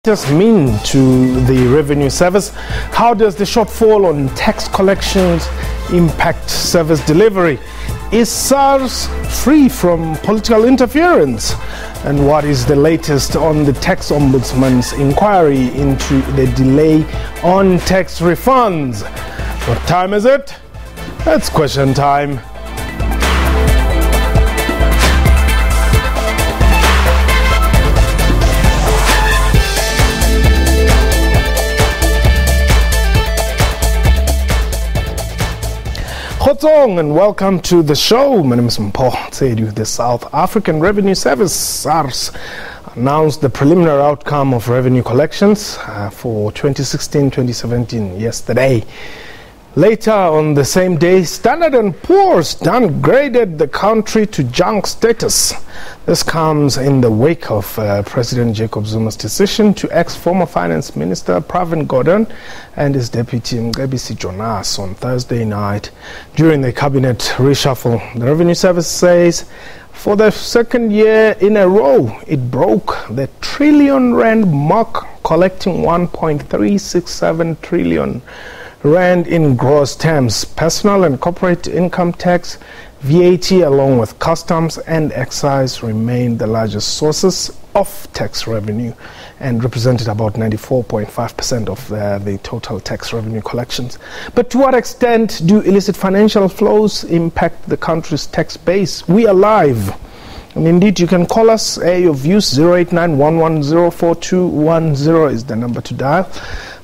Does mean to the revenue service? How does the shortfall on tax collections impact service delivery? Is SARS free from political interference? And what is the latest on the tax ombudsman's inquiry into the delay on tax refunds? What time is it? It's question time. Khotsong and welcome to the show. My name is Mpho Tsedu. The South African Revenue Service, SARS, announced the preliminary outcome of revenue collections for 2016-2017 yesterday. Later on the same day, Standard & Poor's downgraded the country to junk status. This comes in the wake of President Jacob Zuma's decision to axe former Finance Minister Pravin Gordhan and his deputy SABC Jonas on Thursday night. During the cabinet reshuffle, the Revenue Service says for the second year in a row, it broke the trillion rand mark, collecting 1.367 trillion rand in gross terms. Personal and corporate income tax, VAT along with customs and excise remained the largest sources of tax revenue and represented about 94.5% of the total tax revenue collections. But to what extent do illicit financial flows impact the country's tax base? We are live. And indeed, you can call us. Your views 089-110-4210 is the number to dial,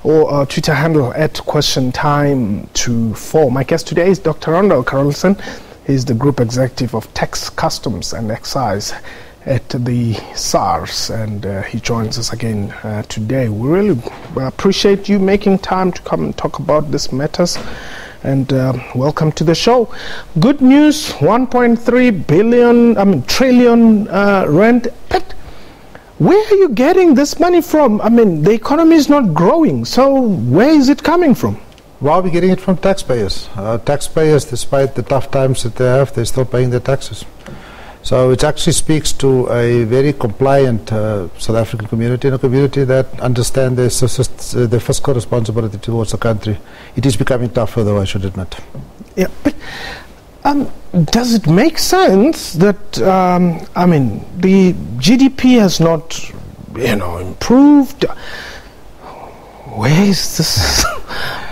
or our Twitter handle at QuestionTime24. My guest today is Dr. Rondell Carlson. He's the Group Executive of Tax, Customs and Excise at the SARS, and he joins us again today. We really appreciate you making time to come and talk about these matters, and welcome to the show. Good news, 1.3 trillion rand. But where are you getting this money from? I mean, the economy is not growing, so where is it coming from? Well, we're getting it from taxpayers. Taxpayers, despite the tough times that they have, they're still paying their taxes. So it actually speaks to a very compliant South African community, and a community that understands their fiscal responsibility towards the country. It is becoming tougher, though, I should admit. Yeah, but does it make sense that, the GDP has not, improved? Where is this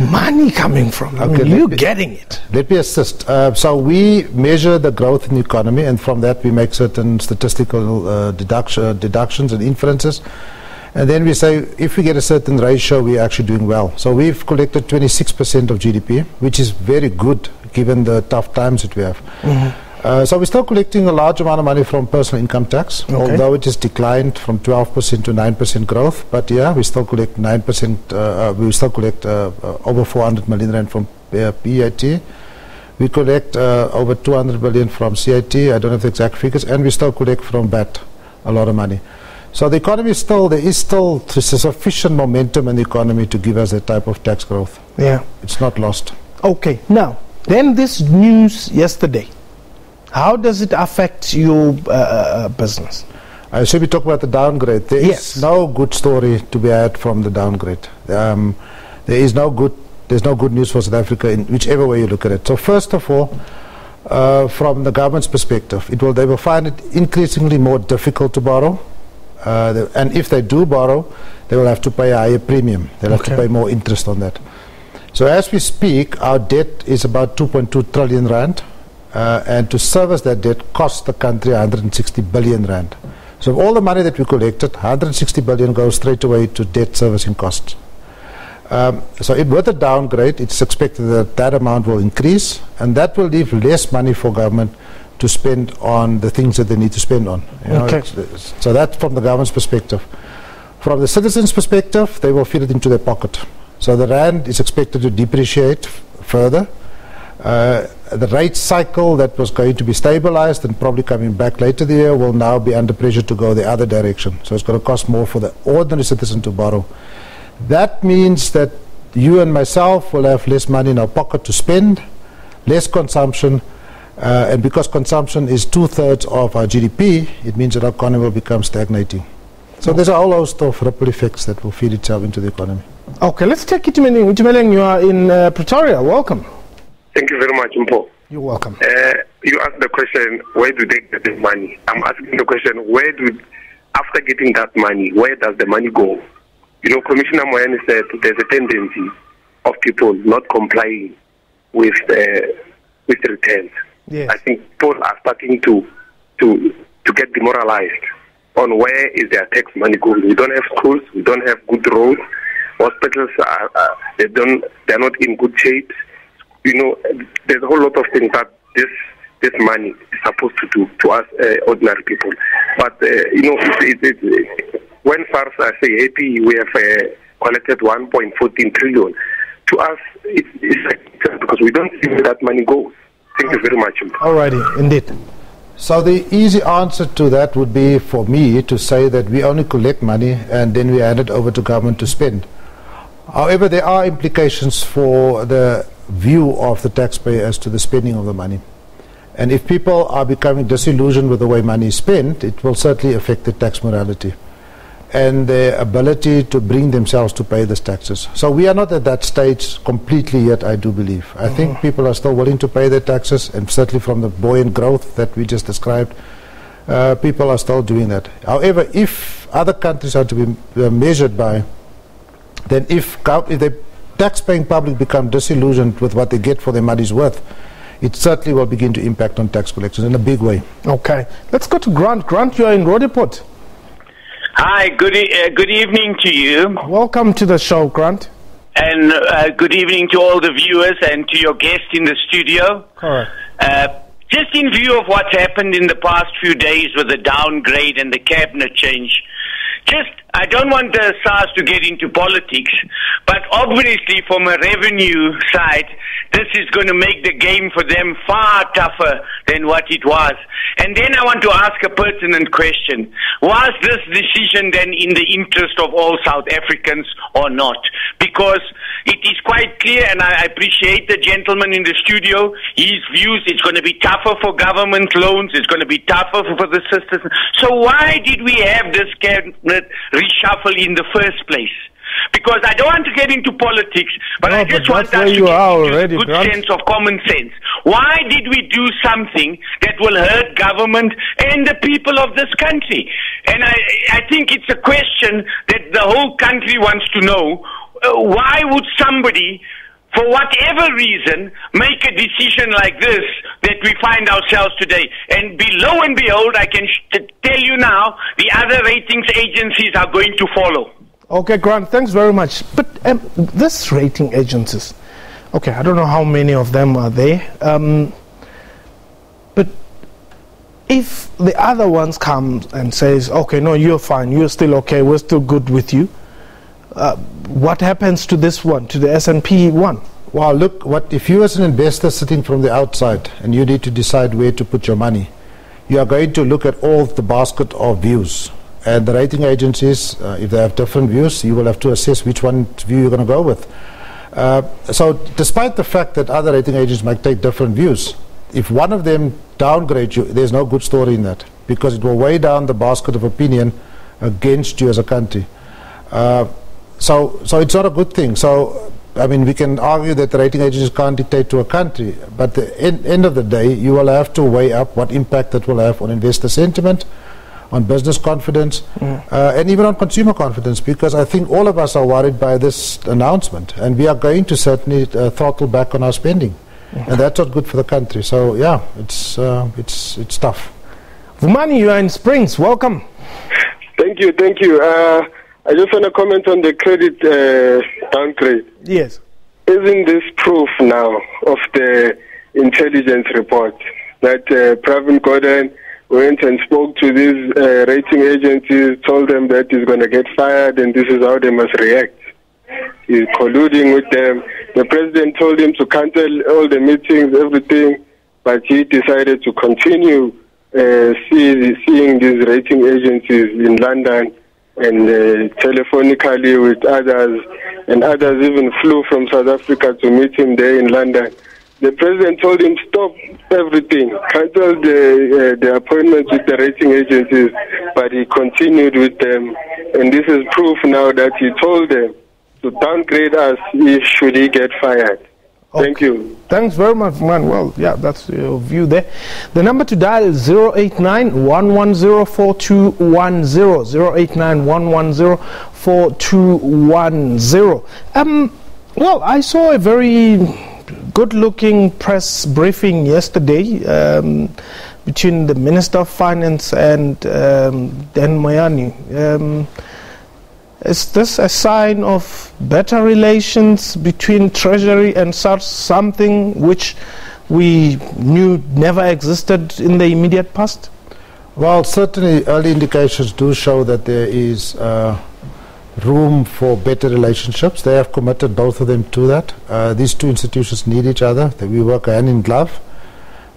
money coming from? You're getting it. Let me assist. So we measure the growth in the economy, and from that we make certain statistical deductions and inferences. And then we say, if we get a certain ratio, we're actually doing well. So we've collected 26% of GDP, which is very good given the tough times that we have. Mm-hmm. So we're still collecting a large amount of money from personal income tax, although it has declined from 12% to 9% growth. But yeah, we still collect 9%. We still collect over 400 million rand from PAT. We collect over 200 billion from CIT. I don't have the exact figures, and we still collect from VAT a lot of money. So the economy is still, there is still sufficient momentum in the economy to give us that type of tax growth. Yeah, it's not lost. Okay, now then, this news yesterday, how does it affect your business? Should we talk about the downgrade? There is no good story to be had from the downgrade. There's no good news for South Africa in whichever way you look at it. So first of all, from the government's perspective, they will find it increasingly more difficult to borrow. And if they do borrow, they will have to pay a higher premium. They'll have to pay more interest on that. So as we speak, our debt is about 2.2 trillion rand. And to service that debt costs the country 160 billion rand. So all the money that we collected, 160 billion goes straight away to debt servicing costs. With a downgrade, it's expected that that amount will increase, and that will leave less money for government to spend on the things that they need to spend on. So that's from the government's perspective. From the citizens' perspective, they will feed it into their pocket. So the rand is expected to depreciate further. The rate cycle that was going to be stabilized and probably coming back later the year will now be under pressure to go the other direction. So it's going to cost more for the ordinary citizen to borrow. That means that you and myself will have less money in our pocket to spend, less consumption, and because consumption is 2/3 of our GDP, it means that our economy will become stagnating. So there's a whole host of ripple effects that will feed itself into the economy. Okay, let's take Itumeleng. Itumeleng, you are in Pretoria. Welcome. Thank you very much, Mpo. You're welcome. You asked the question, where do they get the money? I'm asking the question, after getting that money, where does the money go? You know, Commissioner Moyane said there's a tendency of people not complying with returns. Yes. I think people are starting to get demoralized on where is their tax money going. We don't have schools, we don't have good roads, hospitals they're not in good shape. You know, there's a whole lot of things that this money is supposed to do to us ordinary people. But you know, when SARS say happy, we have collected 1.14 trillion. To us, it's like, because we don't see where that money goes. Thank you very much. Alrighty, indeed. So the easy answer to that would be for me to say that we only collect money and then we hand it over to government to spend. However, there are implications for the view of the taxpayer as to the spending of the money. And if people are becoming disillusioned with the way money is spent, it will certainly affect the tax morality and their ability to bring themselves to pay these taxes. So we are not at that stage completely yet, I do believe. I think people are still willing to pay their taxes, and certainly from the buoyant growth that we just described, people are still doing that. However, if other countries are to be measured by, then if the tax-paying public become disillusioned with what they get for their money's worth, it certainly will begin to impact on tax collections in a big way. Okay. Let's go to Grant. Grant, you are in Roodepoort. Hi, good evening to you. Welcome to the show, Grant. And good evening to all the viewers and to your guest in the studio. Correct. Just in view of what's happened in the past few days with the downgrade and the cabinet change, I don't want the SARS to get into politics, but obviously from a revenue side, this is going to make the game for them far tougher than what it was. And then I want to ask a pertinent question. Was this decision then in the interest of all South Africans or not? Because it is quite clear, and I appreciate the gentleman in the studio, his views, it's going to be tougher for government loans, it's going to be tougher for the system. So why did we have this cabinet reshuffle in the first place? Because I don't want to get into politics, but I just want us to get into good sense of common sense. Why did we do something that will hurt government and the people of this country? And I think it's a question that the whole country wants to know. Why would somebody, for whatever reason, make a decision like this that we find ourselves today? And lo and behold, I can tell you now, the other ratings agencies are going to follow. Okay, Grant, thanks very much. But this rating agencies, okay, I don't know how many of them are there, but if the other ones come and says, okay, no, you're fine, you're still okay, we're still good with you, what happens to this one, to the S&P one? Well, look, if you as an investor sitting from the outside and you need to decide where to put your money, you are going to look at all the basket of views. And the rating agencies, if they have different views, you will have to assess which one view you're going to go with. So despite the fact that other rating agencies might take different views, if one of them downgrades you, there's no good story in that, because it will weigh down the basket of opinion against you as a country. So it's not a good thing. So, I mean, we can argue that the rating agencies can't dictate to a country, but at the end of the day, you will have to weigh up what impact that will have on investor sentiment, on business confidence, and even on consumer confidence, because I think all of us are worried by this announcement, and we are going to certainly throttle back on our spending, and that's not good for the country. So yeah, it's tough. Vumani, you are in Springs. Welcome. Thank you. I just want to comment on the credit downgrade. Yes. Isn't this proof now of the intelligence report that Pravin Gordhan went and spoke to these rating agencies, told them that he's going to get fired and this is how they must react? He's colluding with them. The president told him to cancel all the meetings, everything, but he decided to continue seeing these rating agencies in London and telephonically with others, and others even flew from South Africa to meet him there in London. The president told him, stop everything, cancelled the appointments with the rating agencies, but he continued with them. And this is proof now that he told them to downgrade us should he get fired. Okay. Thank you. Thanks very much, man. Well, yeah, that's your view there. The number to dial is 089-110-4210. 089-110-4210. Well, I saw a very good-looking press briefing yesterday between the Minister of Finance and Dan Moyani. Is this a sign of better relations between Treasury and SARS, something which we knew never existed in the immediate past? Well, certainly early indications do show that there is room for better relationships. They have committed, both of them, to that. These two institutions need each other. We work hand in glove.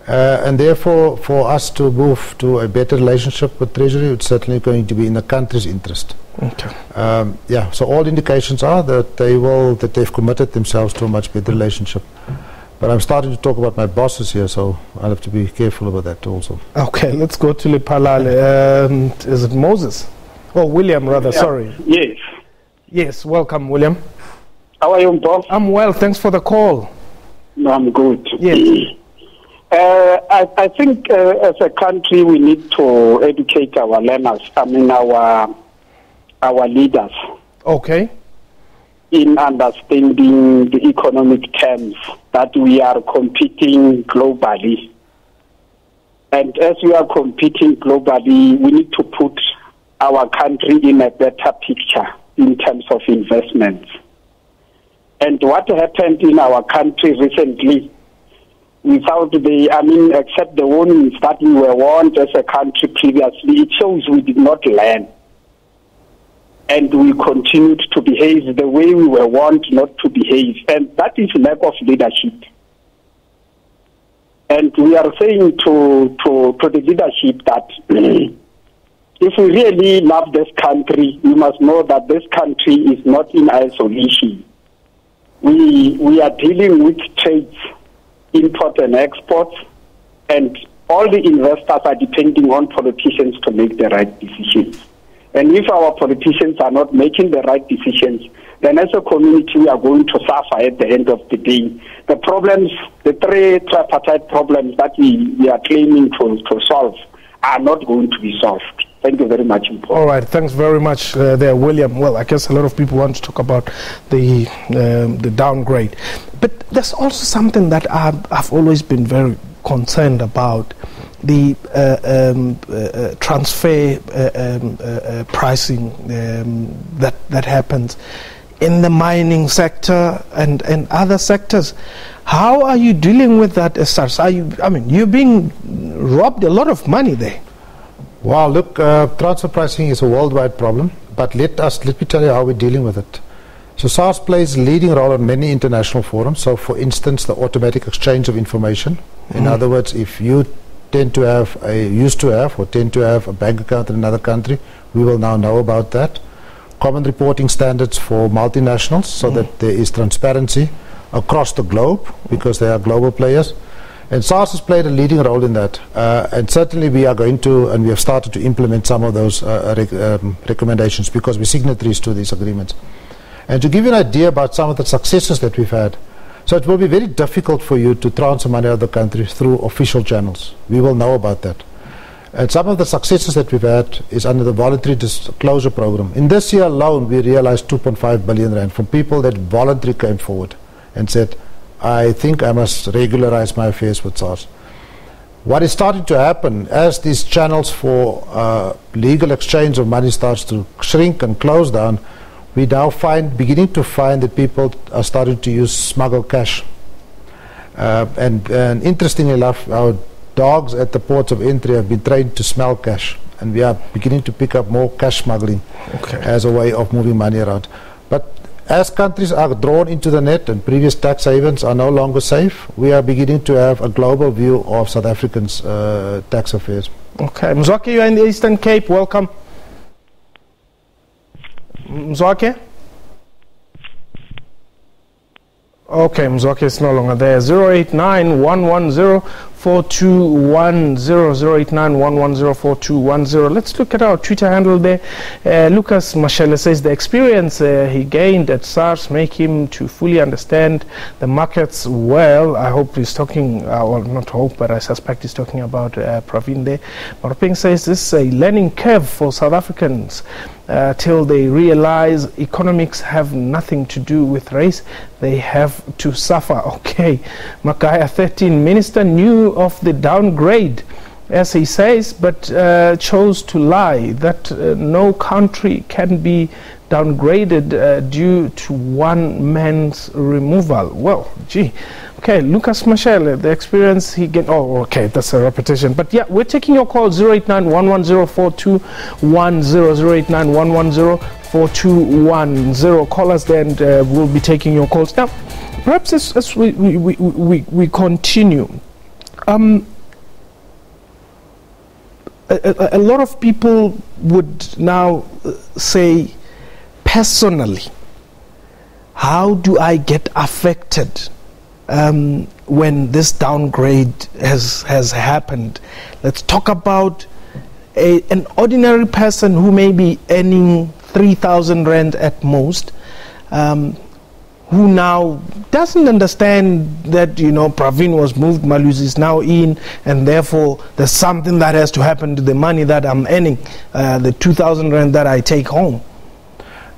And therefore, for us to move to a better relationship with Treasury, it's certainly going to be in the country's interest. Okay. Yeah, so all indications are that they've committed themselves to a much better relationship. But I'm starting to talk about my bosses here, so I'll have to be careful about that also. Okay, let's go to Lepalale. Is it Moses? Oh, William, rather, yeah. Sorry. Yes. Yes, welcome, William. How are you, boss? I'm well, thanks for the call. No, I'm good. Yes. I think as a country we need to educate our learners, our leaders. Okay. In understanding the economic terms that we are competing globally. And as we are competing globally, we need to put our country in a better picture in terms of investments. And what happened in our country recently, except the warnings that we were warned as a country previously, it shows we did not learn. And we continued to behave the way we were warned not to behave. And that is lack of leadership. And we are saying to the leadership that if we really love this country, we must know that this country is not in isolation. We are dealing with trades, import and exports, and all the investors are depending on politicians to make the right decisions. And if our politicians are not making the right decisions, then as a community we are going to suffer at the end of the day. The problems, the three tripartite problems that we are claiming to solve are not going to be solved. Thank you very much. All right, thanks very much there, William. Well, I guess a lot of people want to talk about the downgrade. But there's also something that I've always been very concerned about, the transfer pricing that happens in the mining sector and other sectors. How are you dealing with that as SARS? You're being robbed a lot of money there. Well, look, transfer pricing is a worldwide problem, but let me tell you how we're dealing with it. So SARS plays a leading role on many international forums. So, for instance, the automatic exchange of information. In other words, if you used to have a bank account in another country, we will now know about that. Common reporting standards for multinationals, so that there is transparency across the globe, because they are global players. And SARS has played a leading role in that. And certainly we are going to, and we have started to implement some of those recommendations, because we're signatories to these agreements. And to give you an idea about some of the successes that we've had, so it will be very difficult for you to transfer money out of the country through official channels. We will know about that. And some of the successes that we've had is under the voluntary disclosure program. In this year alone, we realized 2.5 billion rand from people that voluntarily came forward and said, I think I must regularize my affairs with SARS. What is starting to happen as these channels for legal exchange of money starts to shrink and close down, we now beginning to find that people are starting to use smuggled cash. And interestingly enough, our dogs at the ports of entry have been trained to smell cash, and we are beginning to pick up more cash smuggling as a way of moving money around. But as countries are drawn into the net and previous tax havens are no longer safe, we are beginning to have a global view of South Africans' tax affairs. Okay, Mzwake, you are in the Eastern Cape. Welcome. Mzwake? Okay, Mzwakhe is no longer there. 089-110-4210. Let's look at our Twitter handle there. Lucas Mashele says the experience he gained at SARS make him to fully understand the markets well. I hope he's talking, well, not hope, but I suspect he's talking about Pravin there. Marping says this is a learning curve for South Africans till they realize economics have nothing to do with race. They have to suffer. Okay. Makaya 13, Minister knew of the downgrade, as he says, but chose to lie that no country can be downgraded due to one man's removal. Well, gee. Okay, Lucas Mashele, the experience he get. Oh, okay, that's a repetition. But yeah, we're taking your call 089-110-4210, 089-110-4210. Call us there and we'll be taking your calls. Now, perhaps as we continue, a lot of people would now say, personally, how do I get affected when this downgrade has happened? Let's talk about an ordinary person who may be earning 3,000 rand at most, who now doesn't understand that, you know, Pravin was moved, Malusi is now in, and therefore there's something that has to happen to the money that I'm earning, the 2,000 rand that I take home.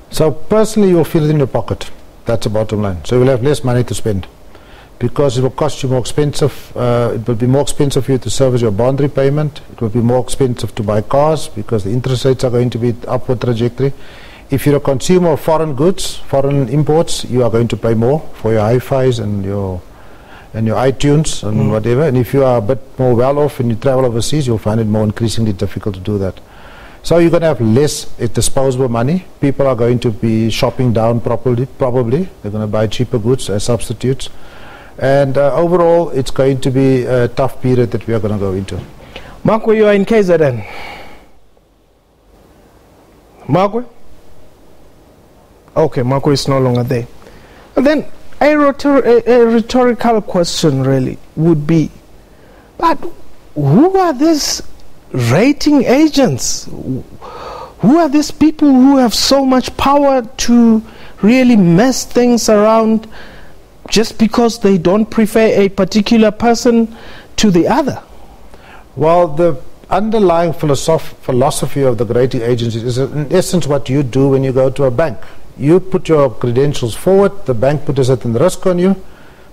So personally, you'll feel it in your pocket. That's the bottom line. So you'll have less money to spend, because it will cost you more expensive. It will be more expensive for you to service your bond repayment. It will be more expensive to buy cars because the interest rates are going to be upward trajectory. If you're a consumer of foreign goods, foreign imports, you are going to pay more for your hi-fis and your iTunes and whatever. And if you are a bit more well off and you travel overseas, you'll find it more increasingly difficult to do that. So you're going to have less disposable money. People are going to be shopping down probably. They're going to buy cheaper goods as substitutes. And overall, it's going to be a tough period that we are going to go into. Marco, you are in KZN. Marco? Okay, Marco is no longer there. And then a rhetorical question really would be, but who are these rating agents? Who are these people who have so much power to really mess things around just because they don't prefer a particular person to the other? Well, the underlying philosophy of the rating agencies is in essence what you do when you go to a bank. You put your credentials forward, the bank puts a certain risk on you.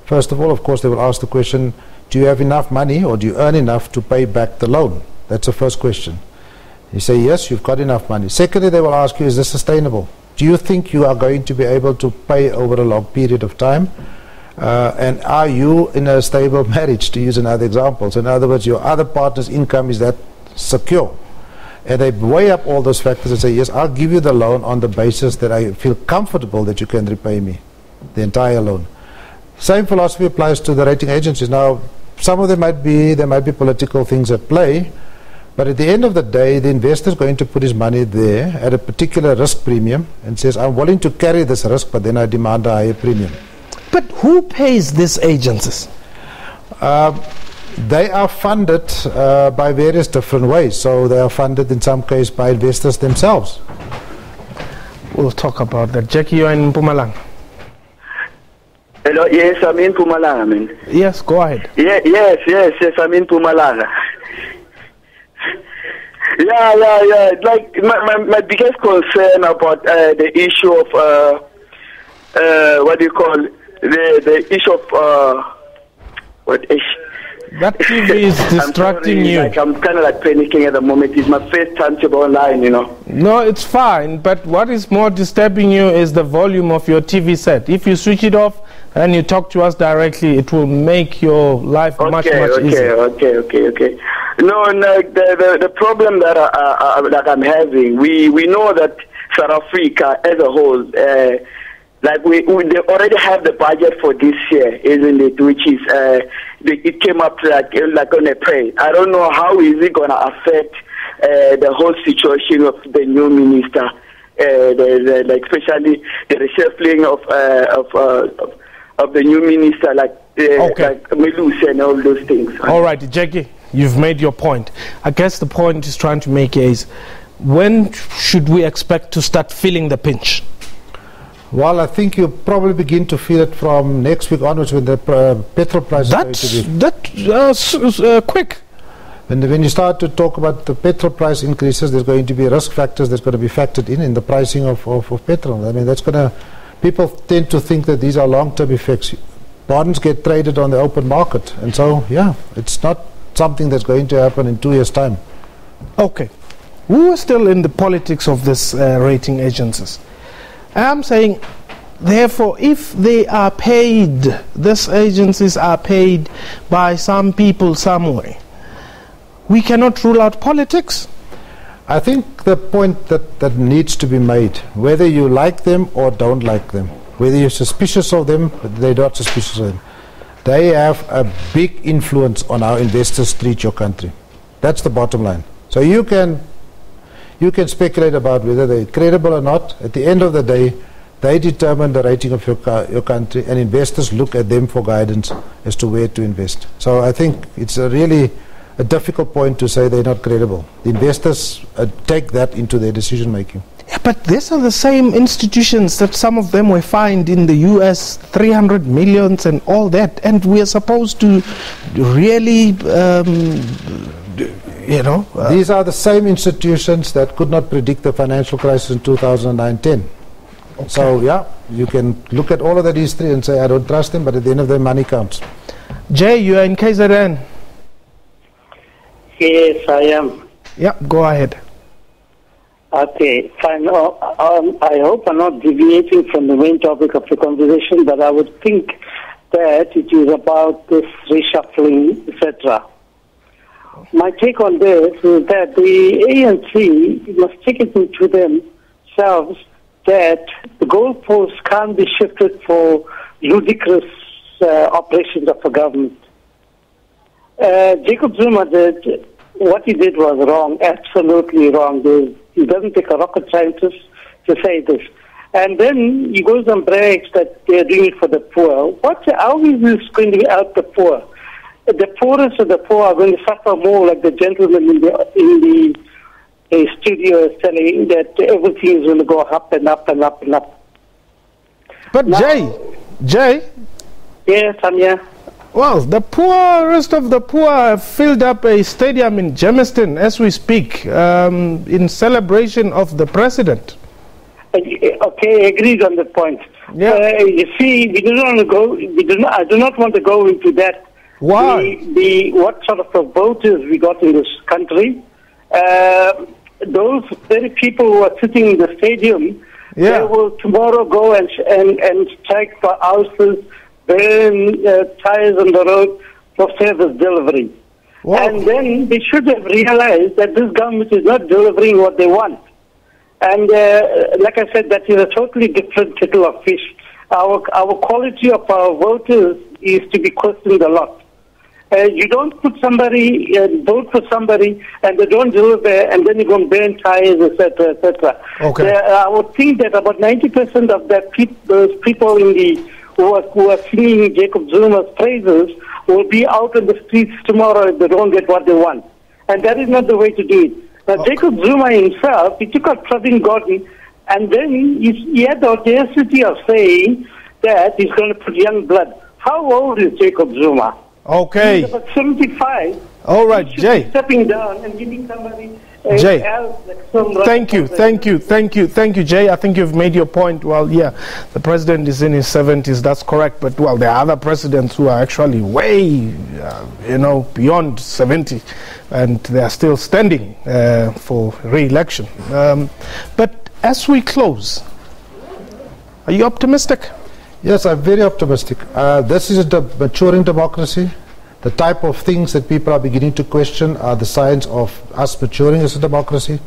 First of all, of course, they will ask the question, do you have enough money or do you earn enough to pay back the loan? That's the first question. You say, yes, you've got enough money. Secondly, they will ask you, is this sustainable? Do you think you are going to be able to pay over a long period of time? And are you in a stable marriage, to use another example? So in other words, your other partner's income, is that secure? And they weigh up all those factors and say, yes, I'll give you the loan on the basis that I feel comfortable that you can repay me the entire loan. Same philosophy applies to the rating agencies. Now, some of them might be political things at play, but at the end of the day, the investor is going to put his money there at a particular risk premium and says, I'm willing to carry this risk, but then I demand a higher premium. But who pays these agencies? They are funded by various different ways. So they are funded in some cases by investors themselves. We'll talk about that. Jackie, you're in Mpumalanga. Hello, yes, I'm in Mpumalanga, man. Yes, go ahead. Yeah, yes, I'm in Mpumalanga. Yeah. Like my biggest concern about the issue of what do you call the issue of what is. That TV is distracting you. Like I'm kind of like panicking at the moment. It's my first time to go online, you know. No, it's fine. But what is more disturbing you is the volume of your TV set. If you switch it off and you talk to us directly, it will make your life much easier. Okay. No, the problem that I'm having, we know that South Africa as a whole, like they already have the budget for this year, isn't it? Which is it came up like on a prayer. I don't know how is it going to affect the whole situation of the new minister, like especially the reshuffling of the new minister, like Meluse and all those things. All right, Jackie, you've made your point. I guess the point is trying to make is, when should we expect to start feeling the pinch? Well, I think you'll probably begin to feel it from next week onwards when the petrol price is going to be... quick. When you start to talk about the petrol price increases, there's going to be risk factors that's going to be factored in the pricing of petrol. I mean, that's going to... People tend to think that these are long-term effects. Bonds get traded on the open market. And so, yeah, it's not something that's going to happen in 2 years' time. Okay. We are still in the politics of this rating agencies. I'm saying, therefore, if they are paid, these agencies are paid by some people somewhere, we cannot rule out politics. I think the point that needs to be made, whether you like them or don't like them, whether you're suspicious of them, they're not suspicious of them, they have a big influence on how investors treat your country. That's the bottom line. So you can speculate about whether they're credible or not. At the end of the day, they determine the rating of your country, and investors look at them for guidance as to where to invest. So I think it's really a difficult point to say they're not credible. The investors take that into their decision making. Yeah, but these are the same institutions that some of them were fined in the US, 300 millions and all that, and we are supposed to really, these are the same institutions that could not predict the financial crisis in 2009-10. Okay. So, yeah, you can look at all of that history and say, I don't trust them, but at the end of the day, money counts. Jay, you are in KZN. Yes, I am. Yeah, go ahead. Okay, fine. I hope I'm not deviating from the main topic of the conversation, but I would think that it is about this reshuffling, etc. My take on this is that the ANC must take it into themselves that the goalposts can't be shifted for ludicrous operations of the government. Jacob Zuma did, what he did was wrong, absolutely wrong. He doesn't take a rocket scientist to say this. And then he goes and brags that they're doing it for the poor. How is this going to help the poor? The poorest of the poor are going to suffer more, like the gentleman in the studio is telling that everything is going to go up and up and up and up. But now, Jay? Yes, I'm here. Well, the poorest of the poor have filled up a stadium in Germiston as we speak, in celebration of the president. Okay, agreed on the point. Yeah. You see, we do not want to go. I do not want to go into that. Why? What sort of voters we got in this country? Those very people who are sitting in the stadium, they will tomorrow go and strike for houses, burn tires on the road for service delivery. Wow. And then they should have realized that this government is not delivering what they want. And like I said, that is a totally different kettle of fish. Our quality of our voters is to be questioned a lot. You don't put somebody, vote for somebody, and they don't deliver, and then you go and burn tires, etc., etc. Okay. I would think that about 90% of those people who are singing Jacob Zuma's praises will be out on the streets tomorrow if they don't get what they want. And that is not the way to do it. Now, Jacob Zuma himself, he took out Pravin Gordhan, and then he had the audacity of saying that he's going to put young blood. How old is Jacob Zuma? Okay. He's about 75. All right, Jay. Stepping down and giving somebody Jay, else like some thank you, Jay. I think you've made your point. Well, yeah, the president is in his 70s. That's correct. But well, there are other presidents who are actually way, beyond 70, and they are still standing for re-election. But as we close, are you optimistic? Yes, I'm very optimistic. This is a maturing democracy. The type of things that people are beginning to question are the signs of us maturing as a democracy.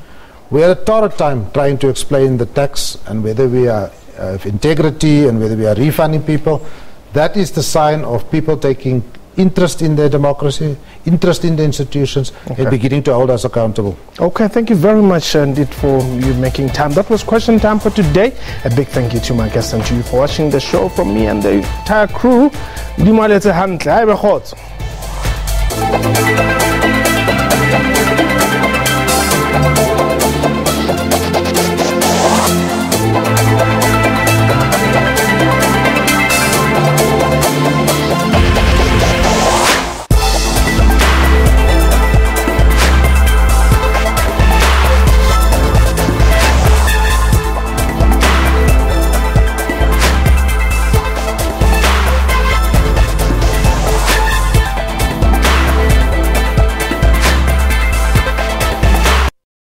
We are at a torrid time trying to explain the tax and whether we are of integrity and whether we are refunding people. That is the sign of people taking interest in their democracy, interest in the institutions, and beginning to hold us accountable. Okay, thank you very much, Ndit, for you making time. That was Question Time for today. A big thank you to my guests and to you for watching the show. From me and the entire crew,